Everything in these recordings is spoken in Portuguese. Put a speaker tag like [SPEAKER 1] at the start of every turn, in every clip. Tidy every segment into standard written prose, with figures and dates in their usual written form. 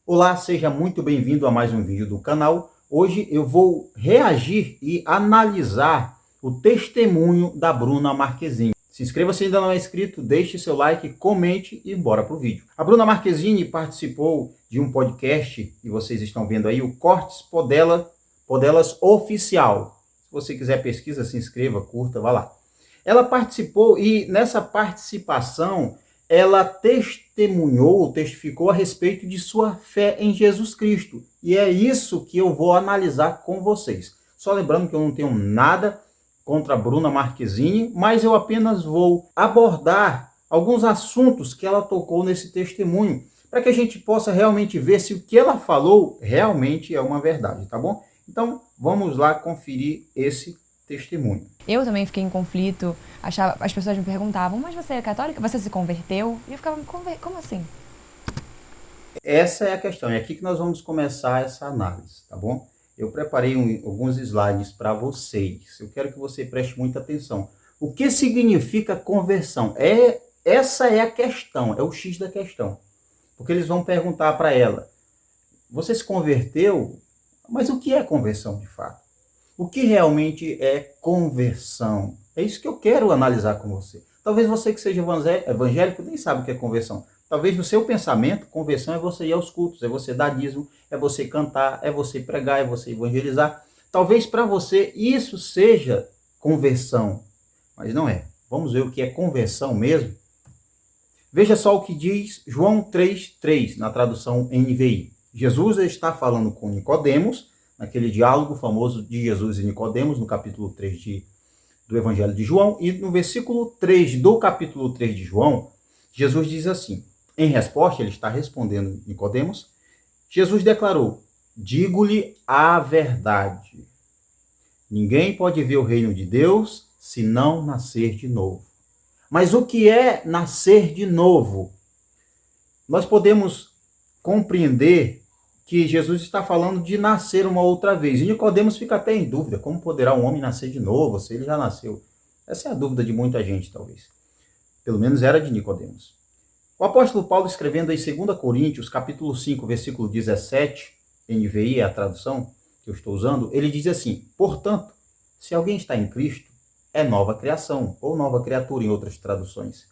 [SPEAKER 1] Olá, seja muito bem-vindo a mais um vídeo do canal. Hoje eu vou reagir e analisar o testemunho da Bruna Marquezine. Se inscreva se ainda não é inscrito, deixe seu like, comente e bora pro vídeo. A Bruna Marquezine participou de um podcast, e vocês estão vendo aí, o Cortes Podelas Oficial. Se você quiser pesquisa, se inscreva, curta, vá lá. Ela participou e nessa participação ela testificou a respeito de sua fé em Jesus Cristo. E é isso que eu vou analisar com vocês. Só lembrando que eu não tenho nada contra a Bruna Marquezine, mas eu apenas vou abordar alguns assuntos que ela tocou nesse testemunho, para que a gente possa realmente ver se o que ela falou realmente é uma verdade, tá bom? Então, vamos lá conferir esse testemunho.
[SPEAKER 2] Eu também fiquei em conflito, as pessoas me perguntavam, mas você é católica? Você se converteu? E eu ficava, como assim?
[SPEAKER 1] Essa é a questão, é aqui que nós vamos começar essa análise, tá bom? Eu preparei alguns slides para vocês, eu quero que você preste muita atenção. O que significa conversão? Essa é a questão, é o X da questão. Porque eles vão perguntar para ela, você se converteu? Mas o que é conversão de fato? O que realmente é conversão? É isso que eu quero analisar com você. Talvez você que seja evangélico nem sabe o que é conversão. Talvez no seu pensamento, conversão é você ir aos cultos, é você dar dízimo, é você cantar, é você pregar, é você evangelizar. Talvez para você isso seja conversão, mas não é. Vamos ver o que é conversão mesmo? Veja só o que diz João 3,3 na tradução NVI. Jesus está falando com Nicodemos, naquele diálogo famoso de Jesus e Nicodemos, no capítulo 3 do Evangelho de João, e no versículo 3 do capítulo 3 de João, Jesus diz assim, em resposta, ele está respondendo Nicodemos, Jesus declarou, digo-lhe a verdade, ninguém pode ver o reino de Deus se não nascer de novo. Mas o que é nascer de novo? Nós podemos compreender que Jesus está falando de nascer uma outra vez. E Nicodemos fica até em dúvida, como poderá um homem nascer de novo, se ele já nasceu? Essa é a dúvida de muita gente, talvez. Pelo menos era de Nicodemos. O apóstolo Paulo, escrevendo em 2 Coríntios, capítulo 5, versículo 17, NVI é a tradução que eu estou usando, ele diz assim, portanto, se alguém está em Cristo, é nova criação, ou nova criatura em outras traduções.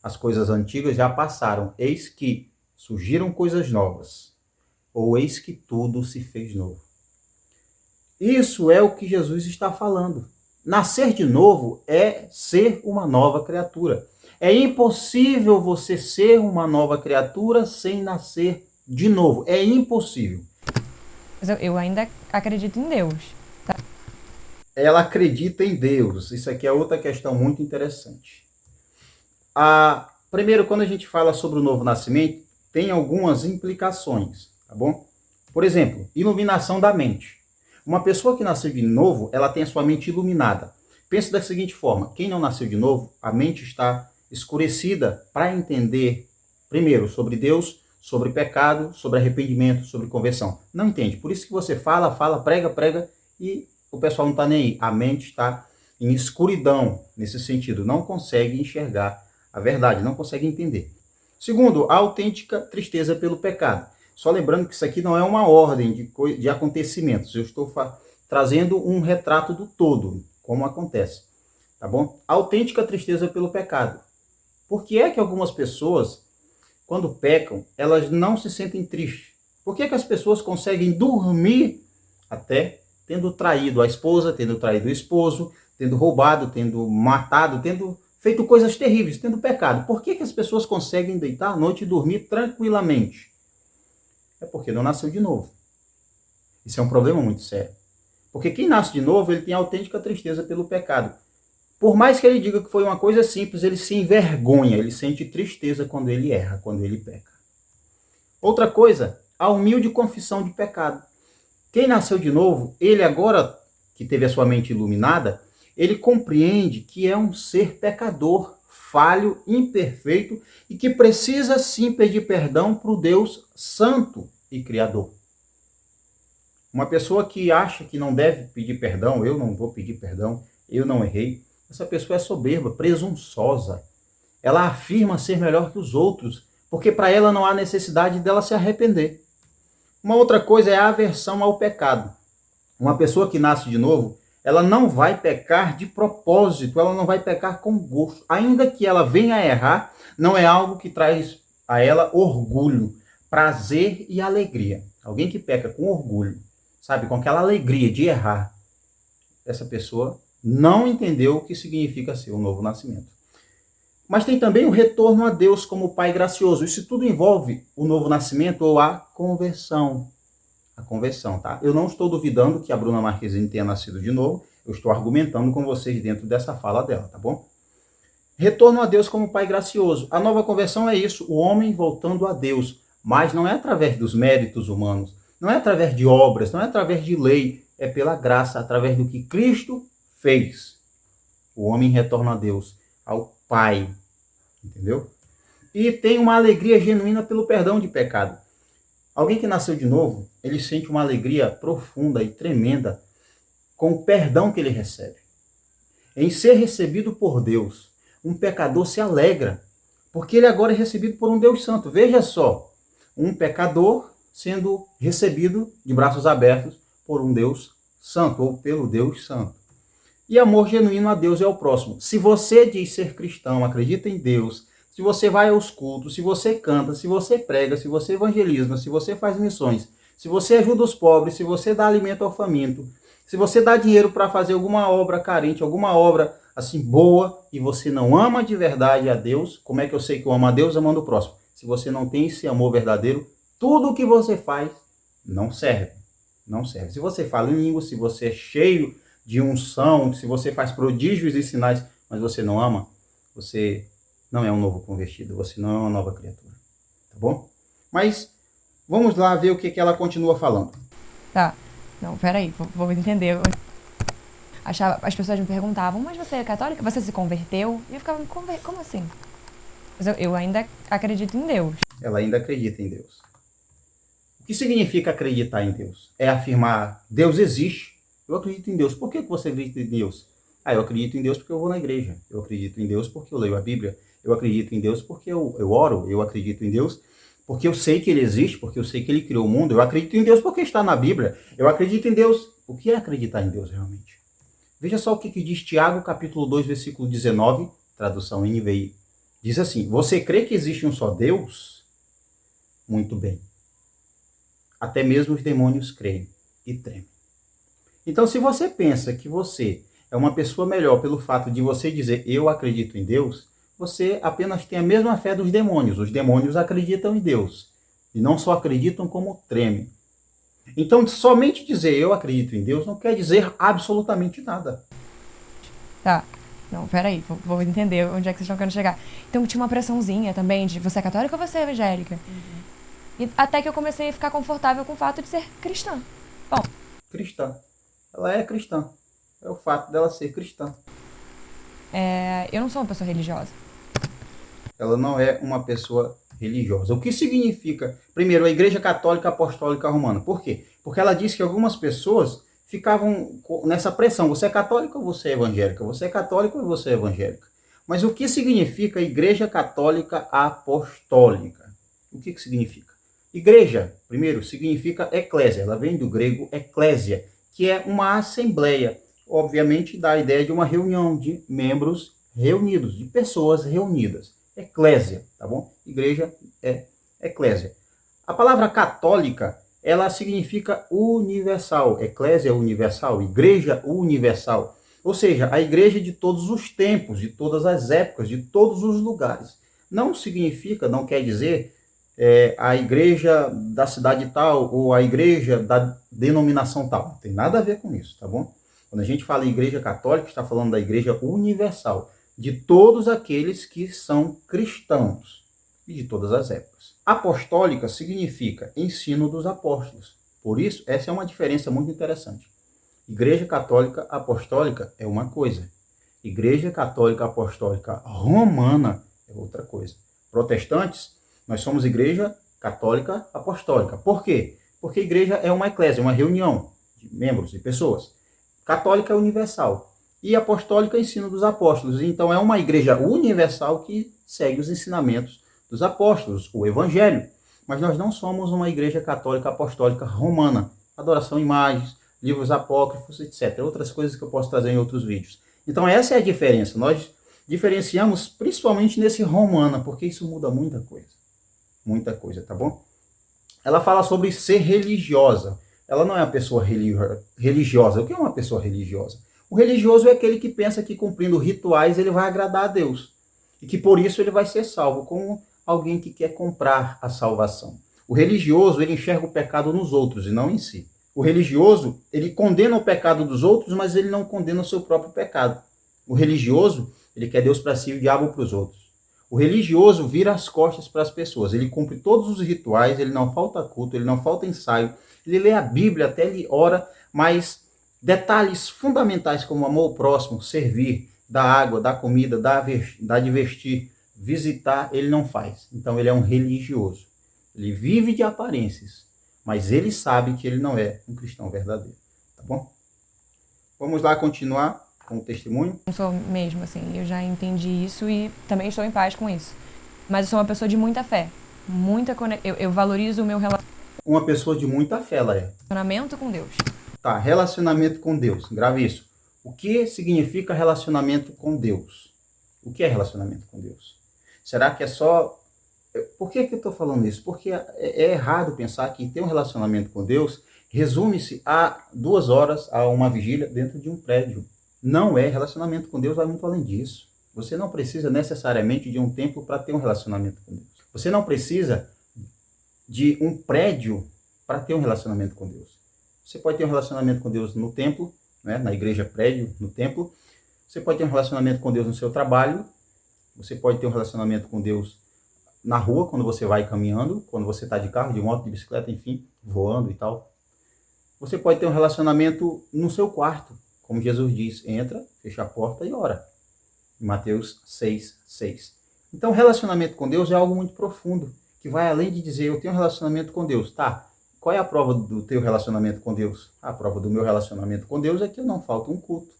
[SPEAKER 1] As coisas antigas já passaram, eis que surgiram coisas novas. Ou eis que tudo se fez novo. Isso é o que Jesus está falando. Nascer de novo é ser uma nova criatura. É impossível você ser uma nova criatura sem nascer de novo. É impossível.
[SPEAKER 2] Mas eu ainda acredito em Deus. Tá?
[SPEAKER 1] Ela acredita em Deus. Isso aqui é outra questão muito interessante. Primeiro, quando a gente fala sobre o novo nascimento, tem algumas implicações. Tá bom? Por exemplo, iluminação da mente. Uma pessoa que nasceu de novo, ela tem a sua mente iluminada. Pense da seguinte forma, quem não nasceu de novo, a mente está escurecida para entender, primeiro, sobre Deus, sobre pecado, sobre arrependimento, sobre conversão. Não entende. Por isso que você fala, prega, e o pessoal não está nem aí. A mente está em escuridão, nesse sentido. Não consegue enxergar a verdade, não consegue entender. Segundo, a autêntica tristeza pelo pecado. Só lembrando que isso aqui não é uma ordem de acontecimentos. Eu estou trazendo um retrato do todo, como acontece. Tá bom? Autêntica tristeza pelo pecado. Por que é que algumas pessoas, quando pecam, elas não se sentem tristes? Por que é que as pessoas conseguem dormir até tendo traído a esposa, tendo traído o esposo, tendo roubado, tendo matado, tendo feito coisas terríveis, tendo pecado? Por que é que as pessoas conseguem deitar à noite e dormir tranquilamente? É porque não nasceu de novo. Isso é um problema muito sério. Porque quem nasce de novo, ele tem autêntica tristeza pelo pecado. Por mais que ele diga que foi uma coisa simples, ele se envergonha, ele sente tristeza quando ele erra, quando ele peca. Outra coisa, a humilde confissão de pecado. Quem nasceu de novo, ele agora que teve a sua mente iluminada, ele compreende que é um ser pecador, falho, imperfeito e que precisa sim pedir perdão para o Deus santo e criador. Uma pessoa que acha que não deve pedir perdão, eu não vou pedir perdão, eu não errei, essa pessoa é soberba, presunçosa. Ela afirma ser melhor que os outros, porque para ela não há necessidade dela se arrepender. Uma outra coisa é a aversão ao pecado. Uma pessoa que nasce de novo, ela não vai pecar de propósito, ela não vai pecar com gosto. Ainda que ela venha a errar, não é algo que traz a ela orgulho, prazer e alegria. Alguém que peca com orgulho, sabe, com aquela alegria de errar, essa pessoa não entendeu o que significa ser um novo nascimento. Mas tem também o retorno a Deus como Pai gracioso. Isso tudo envolve o novo nascimento ou a conversão. A conversão, tá? Eu não estou duvidando que a Bruna Marquezine tenha nascido de novo. Eu estou argumentando com vocês dentro dessa fala dela, tá bom? Retorno a Deus como Pai gracioso. A nova conversão é isso, o homem voltando a Deus. Mas não é através dos méritos humanos, não é através de obras, não é através de lei, é pela graça, através do que Cristo fez. O homem retorna a Deus, ao Pai, entendeu? E tem uma alegria genuína pelo perdão de pecado. Alguém que nasceu de novo, ele sente uma alegria profunda e tremenda com o perdão que ele recebe. Em ser recebido por Deus, um pecador se alegra, porque ele agora é recebido por um Deus santo. Veja só, um pecador sendo recebido de braços abertos por um Deus santo, ou pelo Deus santo. E amor genuíno a Deus e ao próximo. Se você diz ser cristão, acredita em Deus, se você vai aos cultos, se você canta, se você prega, se você evangeliza, se você faz missões, se você ajuda os pobres, se você dá alimento ao faminto, se você dá dinheiro para fazer alguma obra carente, alguma obra assim boa, e você não ama de verdade a Deus, como é que eu sei que eu amo a Deus amando o próximo? Se você não tem esse amor verdadeiro, tudo o que você faz não serve. Não serve. Se você fala em língua, se você é cheio de unção, se você faz prodígios e sinais, mas você não ama, você não é um novo convertido, você não é uma nova criatura. Tá bom? Mas vamos lá ver o que ela continua falando.
[SPEAKER 2] Tá. Não, peraí, vou entender. As pessoas me perguntavam, mas você é católica? Você se converteu? E eu ficava, como assim? Mas eu ainda acredito em Deus.
[SPEAKER 1] Ela ainda acredita em Deus. O que significa acreditar em Deus? É afirmar, Deus existe. Eu acredito em Deus. Por que você acredita em Deus? Eu acredito em Deus porque eu vou na igreja. Eu acredito em Deus porque eu leio a Bíblia. Eu acredito em Deus porque eu oro. Eu acredito em Deus porque eu sei que Ele existe, porque eu sei que Ele criou o mundo. Eu acredito em Deus porque está na Bíblia. Eu acredito em Deus. O que é acreditar em Deus realmente? Veja só o que diz Tiago, capítulo 2, versículo 19, tradução NVI. Diz assim, você crê que existe um só Deus? Muito bem. Até mesmo os demônios creem e tremem. Então, se você pensa que você é uma pessoa melhor pelo fato de você dizer eu acredito em Deus, você apenas tem a mesma fé dos demônios. Os demônios acreditam em Deus. E não só acreditam, como tremem. Então, somente dizer eu acredito em Deus não quer dizer absolutamente nada.
[SPEAKER 2] Tá. Não, peraí, vou entender onde é que vocês estão querendo chegar. Então tinha uma pressãozinha também de você é católica ou você é evangélica? Uhum. E até que eu comecei a ficar confortável com o fato de ser cristã. Bom.
[SPEAKER 1] Cristã. Ela é cristã. É o fato dela ser cristã.
[SPEAKER 2] Eu não sou uma pessoa religiosa.
[SPEAKER 1] Ela não é uma pessoa religiosa. O que significa, primeiro, a Igreja Católica Apostólica Romana? Por quê? Porque ela diz que algumas pessoas ficavam nessa pressão. Você é católica ou você é evangélica? Você é católica ou você é evangélica? Mas o que significa Igreja Católica Apostólica? O que significa? Igreja, primeiro, significa eclésia. Ela vem do grego eclésia, que é uma assembleia. Obviamente, dá a ideia de uma reunião de membros reunidos, de pessoas reunidas. Eclésia, tá bom? Igreja é eclésia. A palavra católica, ela significa universal. Eclésia universal, igreja universal. Ou seja, a igreja de todos os tempos, de todas as épocas, de todos os lugares. Não significa, não quer dizer a igreja da cidade tal ou a igreja da denominação tal. Não tem nada a ver com isso, tá bom? Quando a gente fala em igreja católica, está falando da igreja universal, de todos aqueles que são cristãos e de todas as épocas. Apostólica significa ensino dos apóstolos. Por isso, essa é uma diferença muito interessante. Igreja Católica Apostólica é uma coisa. Igreja Católica Apostólica Romana é outra coisa. Protestantes, nós somos Igreja Católica Apostólica. Por quê? Porque igreja é uma eclésia, uma reunião de membros, de pessoas. Católica é universal. E apostólica é ensino dos apóstolos. Então é uma igreja universal que segue os ensinamentos dos apóstolos, o evangelho. Mas nós não somos uma igreja católica apostólica romana. Adoração a imagens, livros apócrifos, etc. Outras coisas que eu posso trazer em outros vídeos. Então essa é a diferença. Nós diferenciamos principalmente nesse romana, porque isso muda muita coisa. Muita coisa, tá bom? Ela fala sobre ser religiosa. Ela não é uma pessoa religiosa. O que é uma pessoa religiosa? O religioso é aquele que pensa que cumprindo rituais ele vai agradar a Deus. E que por isso ele vai ser salvo, como alguém que quer comprar a salvação. O religioso, ele enxerga o pecado nos outros e não em si. O religioso, ele condena o pecado dos outros, mas ele não condena o seu próprio pecado. O religioso, ele quer Deus para si e o diabo para os outros. O religioso vira as costas para as pessoas. Ele cumpre todos os rituais, ele não falta culto, ele não falta ensaio. Ele lê a Bíblia, até ele ora, mas detalhes fundamentais como amor ao próximo, servir, dar água, dar comida, dar de vestir, visitar, ele não faz. Então ele é um religioso. Ele vive de aparências, mas ele sabe que ele não é um cristão verdadeiro. Tá bom? Vamos lá continuar com o testemunho?
[SPEAKER 2] Não sou mesmo, assim, eu já entendi isso e também estou em paz com isso. Mas eu sou uma pessoa de muita fé, eu valorizo o meu
[SPEAKER 1] Uma pessoa de muita fé, ela é.
[SPEAKER 2] relacionamento com Deus.
[SPEAKER 1] Tá, relacionamento com Deus. Grave isso. O que significa relacionamento com Deus? O que é relacionamento com Deus? Será que é só... Por que eu estou falando isso? Porque é errado pensar que ter um relacionamento com Deus resume-se a 2 horas, a uma vigília dentro de um prédio. Não é. Relacionamento com Deus, vai muito além disso. Você não precisa necessariamente de um templo para ter um relacionamento com Deus. Você não precisa de um prédio para ter um relacionamento com Deus. Você pode ter um relacionamento com Deus no templo, né, na igreja prédio, no templo. Você pode ter um relacionamento com Deus no seu trabalho. Você pode ter um relacionamento com Deus na rua, quando você vai caminhando, quando você está de carro, de moto, de bicicleta, enfim, voando e tal. Você pode ter um relacionamento no seu quarto. Como Jesus diz, entra, fecha a porta e ora. Em Mateus 6:6. Então, relacionamento com Deus é algo muito profundo, que vai além de dizer, eu tenho um relacionamento com Deus. Tá, qual é a prova do teu relacionamento com Deus? A prova do meu relacionamento com Deus é que eu não falto um culto.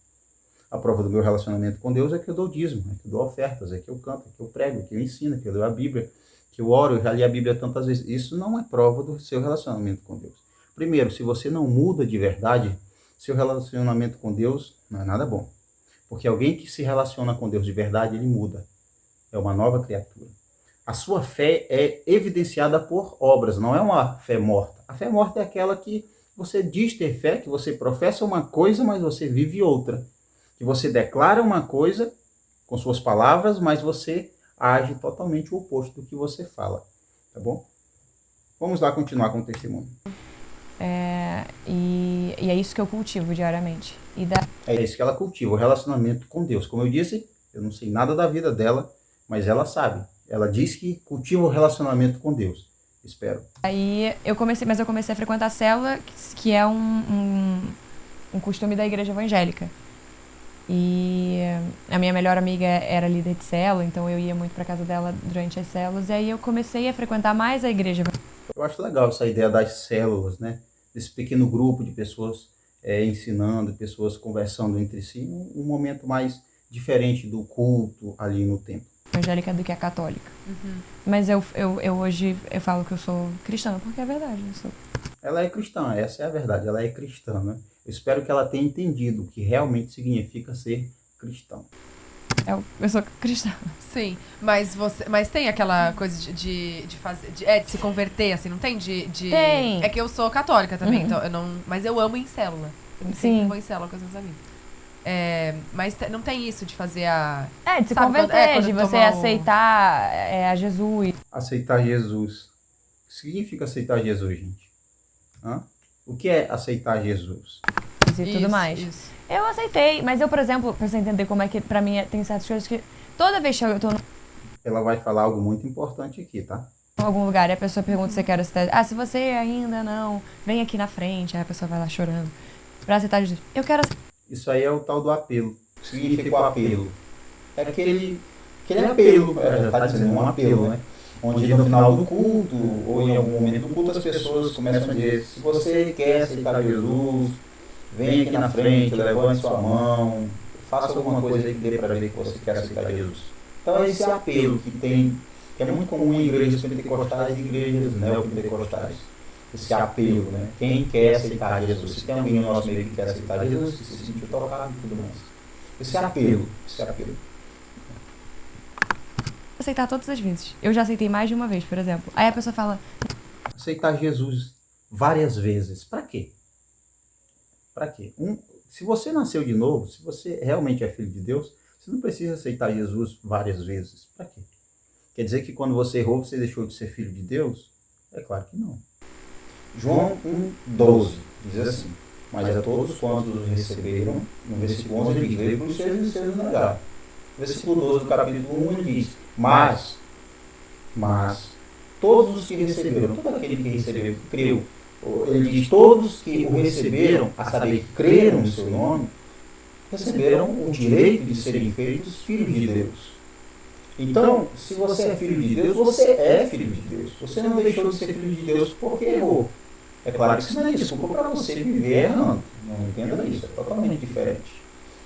[SPEAKER 1] A prova do meu relacionamento com Deus é que eu dou dízimo, é que eu dou ofertas, é que eu canto, é que eu prego, é que eu ensino, é que eu leio a Bíblia, que eu oro, eu já li a Bíblia tantas vezes. Isso não é prova do seu relacionamento com Deus. Primeiro, se você não muda de verdade, seu relacionamento com Deus não é nada bom. Porque alguém que se relaciona com Deus de verdade, ele muda. É uma nova criatura. A sua fé é evidenciada por obras, não é uma fé morta. A fé morta é aquela que você diz ter fé, que você professa uma coisa, mas você vive outra. Que você declara uma coisa com suas palavras, mas você age totalmente o oposto do que você fala. Tá bom? Vamos lá continuar com o testemunho.
[SPEAKER 2] E é isso que eu cultivo diariamente.
[SPEAKER 1] É isso que ela cultiva, o relacionamento com Deus. Como eu disse, eu não sei nada da vida dela, mas ela sabe. Ela diz que cultiva o relacionamento com Deus. Espero.
[SPEAKER 2] Aí eu comecei a frequentar a célula, que é um costume da igreja evangélica. E a minha melhor amiga era líder de célula, então eu ia muito para casa dela durante as células. E aí eu comecei a frequentar mais a igreja.
[SPEAKER 1] Eu acho legal essa ideia das células, né? Desse pequeno grupo de pessoas ensinando, pessoas conversando entre si. Um momento mais diferente do culto ali no templo.
[SPEAKER 2] Evangélica do que a católica. Uhum. Mas eu hoje eu falo que eu sou cristã, porque é verdade. Eu sou.
[SPEAKER 1] Ela é cristã, essa é a verdade, ela é cristã, né? Eu espero que ela tenha entendido o que realmente significa ser cristão.
[SPEAKER 2] Eu sou cristã.
[SPEAKER 3] Sim, mas tem aquela coisa de se converter, assim, não tem?
[SPEAKER 2] Tem.
[SPEAKER 3] É que eu sou católica também, então eu não. Mas eu amo ir em célula. Eu sempre vou em célula com os meus amigos. Mas não tem isso de fazer a...
[SPEAKER 2] de se converter, de você aceitar a Jesus.
[SPEAKER 1] Aceitar Jesus. O que significa aceitar Jesus, gente? Hã? O que é aceitar Jesus?
[SPEAKER 2] E tudo mais. Isso. Eu aceitei, mas eu, por exemplo, pra você entender como é que pra mim tem certas coisas que toda vez que eu tô
[SPEAKER 1] Ela vai falar algo muito importante aqui, tá?
[SPEAKER 2] Em algum lugar e a pessoa pergunta se você quer aceitar. Se você ainda não, vem aqui na frente. Aí a pessoa vai lá chorando. Pra aceitar Jesus. Eu quero aceitar.
[SPEAKER 1] Isso aí é o tal do apelo. O que significa o apelo? É aquele apelo, já está dizendo um apelo, né? Onde no final do culto, ou em algum momento do culto, as pessoas começam a dizer, se você quer aceitar Jesus, vem aqui na frente, levante sua mão, faça alguma coisa aí que dê para ver que você quer aceitar Jesus. Então é esse apelo que tem É muito comum em igrejas pentecostais e igrejas neopentecostais esse apelo, né? Quem quer aceitar Jesus? Se tem alguém no nosso meio que quer aceitar Jesus, se sentiu tocado e tudo mais. Esse apelo.
[SPEAKER 2] Aceitar todas as vezes. Eu já aceitei mais de uma vez, por exemplo. Aí a pessoa fala...
[SPEAKER 1] Aceitar Jesus várias vezes. Para quê? Para quê? Se você nasceu de novo, se você realmente é filho de Deus, você não precisa aceitar Jesus várias vezes. Para quê? Quer dizer que quando você errou, você deixou de ser filho de Deus? É claro que não. João 1,12 diz assim: mas a todos quantos os receberam, no versículo 11 ele diz: veio para os seus e seus negaram. No versículo 12 do capítulo 1 ele diz: mas todos os que receberam, todo aquele que recebeu, que creu, ele diz: todos que o receberam, a saber, que creram no seu nome, receberam o direito de serem feitos filhos de Deus. Então, se você é filho de Deus, você é filho de Deus. Você não deixou de ser filho de Deus porque errou. É claro que isso não é desculpa para você viver errando. Não entenda isso, é totalmente diferente.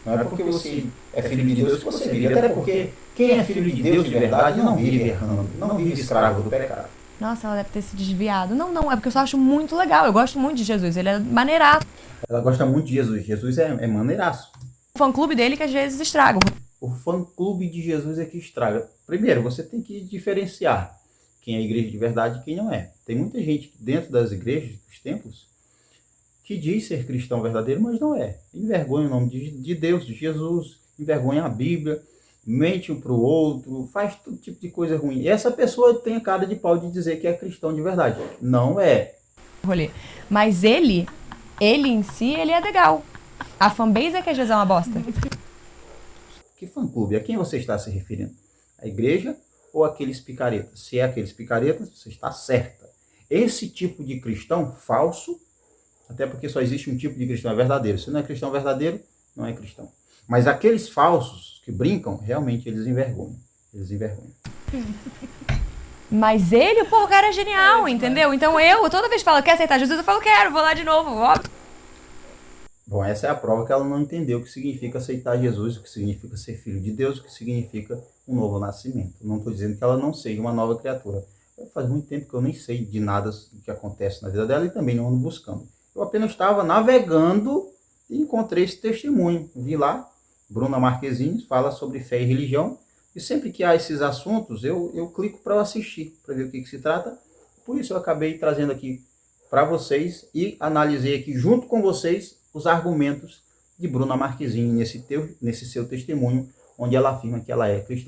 [SPEAKER 1] Não é porque você é filho de Deus que você vive. Até porque quem é filho de Deus de verdade não vive errando, não vive escravo do pecado.
[SPEAKER 2] Nossa, ela deve ter se desviado. Não, é porque eu só acho muito legal. Eu gosto muito de Jesus, ele é maneiraço.
[SPEAKER 1] Ela gosta muito de Jesus. Jesus é maneiraço.
[SPEAKER 2] O fã-clube dele que às vezes estraga.
[SPEAKER 1] O fã-clube de Jesus é que estraga. Primeiro, você tem que diferenciar quem é igreja de verdade e quem não é. Tem muita gente dentro das igrejas, dos templos, que diz ser cristão verdadeiro, mas não é. Envergonha o nome de Deus, de Jesus, envergonha a Bíblia, mente um para o outro, faz todo tipo de coisa ruim. E essa pessoa tem a cara de pau de dizer que é cristão de verdade. Não é.
[SPEAKER 2] Mas ele em si, ele é legal. A fanbase é que às vezes é uma bosta.
[SPEAKER 1] Que fã-clube? A quem você está se referindo? A igreja ou aqueles picaretas? Se é aqueles picaretas, você está certa. Esse tipo de cristão falso, até porque só existe um tipo de cristão verdadeiro. Se não é cristão verdadeiro, não é cristão. Mas aqueles falsos que brincam, realmente eles envergonham. Eles envergonham.
[SPEAKER 2] Mas ele, pô, o cara é genial, entendeu? Então toda vez que falo, quer aceitar Jesus, eu falo, quero, vou lá de novo, óbvio.
[SPEAKER 1] Bom, essa é a prova que ela não entendeu o que significa aceitar Jesus, o que significa ser filho de Deus, o que significa um novo nascimento. Não estou dizendo que ela não seja uma nova criatura. Faz muito tempo que eu nem sei de nada que acontece na vida dela e também não ando buscando. Eu apenas estava navegando e encontrei esse testemunho. Vi lá, Bruna Marquezine fala sobre fé e religião, e sempre que há esses assuntos, eu clico para assistir, para ver o que se trata. Por isso eu acabei trazendo aqui para vocês e analisei aqui junto com vocês os argumentos de Bruna Marquezine nesse seu testemunho, onde ela afirma que ela é cristã.